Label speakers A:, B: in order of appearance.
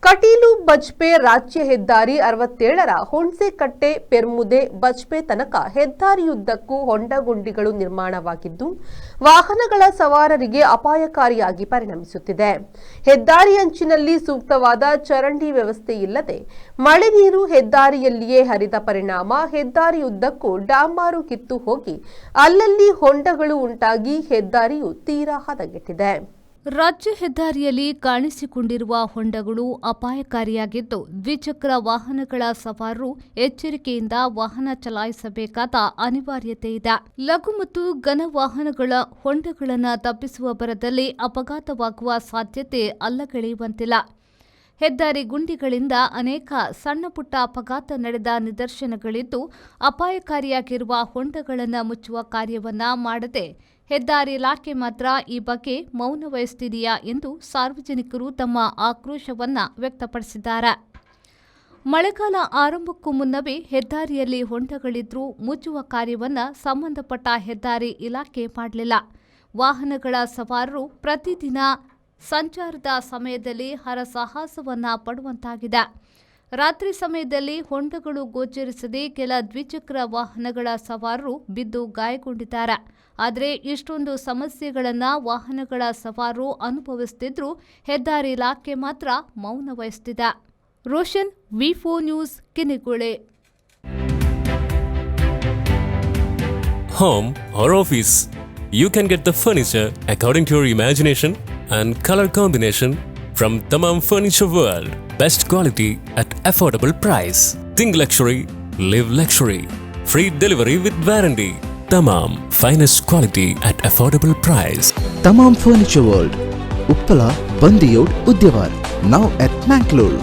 A: ಕಟೀಲು ಬಜ್ಪೆ ರಾಜ್ಯ ಹೆದ್ದಾರಿ 67ರ ಹುಣಸೆಕಟ್ಟೆ ಪೆರ್ಮುದೆ ಬಜ್ಪೆ ತನಕ ಹೆದ್ದಾರಿಯುದ್ದಕ್ಕೂ ಹೊಂಡಗುಂಡಿಗಳು ನಿರ್ಮಾಣವಾಗಿದ್ದು ವಾಹನಗಳ ಸವಾರರಿಗೆ ಅಪಾಯಕಾರಿಯಾಗಿ ಪರಿಣಮಿಸುತ್ತಿದೆ. ಹೆದ್ದಾರಿ ಅಂಚಿನಲ್ಲಿ ಸೂಕ್ತವಾದ ಚರಂಡಿ ವ್ಯವಸ್ಥೆ ಇಲ್ಲದೆ ಮಳೆ ನೀರು ಹೆದ್ದಾರಿಯಲ್ಲಿಯೇ ಹರಿದ ಪರಿಣಾಮ ಹೆದ್ದಾರಿಯುದ್ದಕ್ಕೂ ಡಾಂಬಾರು ಕಿತ್ತು ಹೋಗಿ ಅಲ್ಲಲ್ಲಿ ಹೊಂಡಗಳು ಉಂಟಾಗಿ ಹೆದ್ದಾರಿಯು ತೀರಾ ಹದಗೆಟ್ಟಿದೆ.
B: ರಾಜ್ಯ ಹೆದ್ದಾರಿಯಲ್ಲಿ ಕಾಣಿಸಿಕೊಂಡಿರುವ ಹೊಂಡಗಳು ಅಪಾಯಕಾರಿಯಾಗಿದ್ದು, ದ್ವಿಚಕ್ರ ವಾಹನಗಳ ಸವಾರರು ಎಚ್ಚರಿಕೆಯಿಂದ ವಾಹನ ಚಲಾಯಿಸಬೇಕಾದ ಅನಿವಾರ್ಯತೆ ಇದೆ. ಲಘು ಮತ್ತು ಘನ ವಾಹನಗಳ ಹೊಂಡಗಳನ್ನು ತಪ್ಪಿಸುವ ಭರದಲ್ಲಿ ಅಪಘಾತವಾಗುವ ಸಾಧ್ಯತೆ ಅಲ್ಲಗಳೆಯುವಂತಿಲ್ಲ. ಹೆದ್ದಾರಿ ಗುಂಡಿಗಳಿಂದ ಅನೇಕ ಸಣ್ಣಪುಟ್ಟ ಅಪಘಾತ ನಡೆದ ನಿದರ್ಶನಗಳಿದ್ದು, ಅಪಾಯಕಾರಿಯಾಗಿರುವ ಹೊಂಡಗಳನ್ನು ಮುಚ್ಚುವ ಕಾರ್ಯವನ್ನ ಮಾಡದೆ ಹೆದ್ದಾರಿ ಇಲಾಖೆ ಮಾತ್ರ ಈ ಬಗ್ಗೆ ಮೌನ ವಹಿಸುತ್ತಿದೆಯಾ ಎಂದು ಸಾರ್ವಜನಿಕರು ತಮ್ಮ ಆಕ್ರೋಶವನ್ನ ವ್ಯಕ್ತಪಡಿಸಿದ್ದಾರೆ. ಮಳೆಗಾಲ ಆರಂಭಕ್ಕೂ ಮುನ್ನವೇ ಹೆದ್ದಾರಿಯಲ್ಲಿ ಹೊಂಡಗಳಿದ್ರೂ ಮುಚ್ಚುವ ಕಾರ್ಯವನ್ನ ಸಂಬಂಧಪಟ್ಟ ಹೆದ್ದಾರಿ ಇಲಾಖೆ ಮಾಡಲಿಲ್ಲ. ವಾಹನಗಳ ಸವಾರರು ಪ್ರತಿದಿನ ಸಂಚಾರದ ಸಮಯದಲ್ಲಿ ಹರಸಾಹಸವನ್ನ ಪಡುವಂತಾಗಿದೆ. ರಾತ್ರಿ ಸಮಯದಲ್ಲಿ ಹೊಂಡಗಳು ಗೋಚರಿಸದೆ ಕೆಲ ದ್ವಿಚಕ್ರ ವಾಹನಗಳ ಸವಾರರು ಬಿದ್ದು ಗಾಯಗೊಂಡಿದ್ದಾರೆ. ಆದರೆ ಇಷ್ಟೊಂದು ಸಮಸ್ಯೆಗಳನ್ನು ವಾಹನಗಳ ಸವಾರರು ಅನುಭವಿಸುತ್ತಿದ್ದರೂ ಹೆದ್ದಾರಿ ಇಲಾಖೆ ಮಾತ್ರ ಮೌನ ವಹಿಸುತ್ತಿದೆ. ರೋಷನ್, ವಿ4 news, Kinigule.
C: Home or office, you can get the furniture according to your imagination and color combination from Tamam Furniture World. Best quality at affordable price. Think luxury, live luxury. Free delivery with warranty. Tamam, finest quality at affordable price.
D: Tamam Furniture World, Uppala, Bandiyod, Udyawar. Now at Mangalore.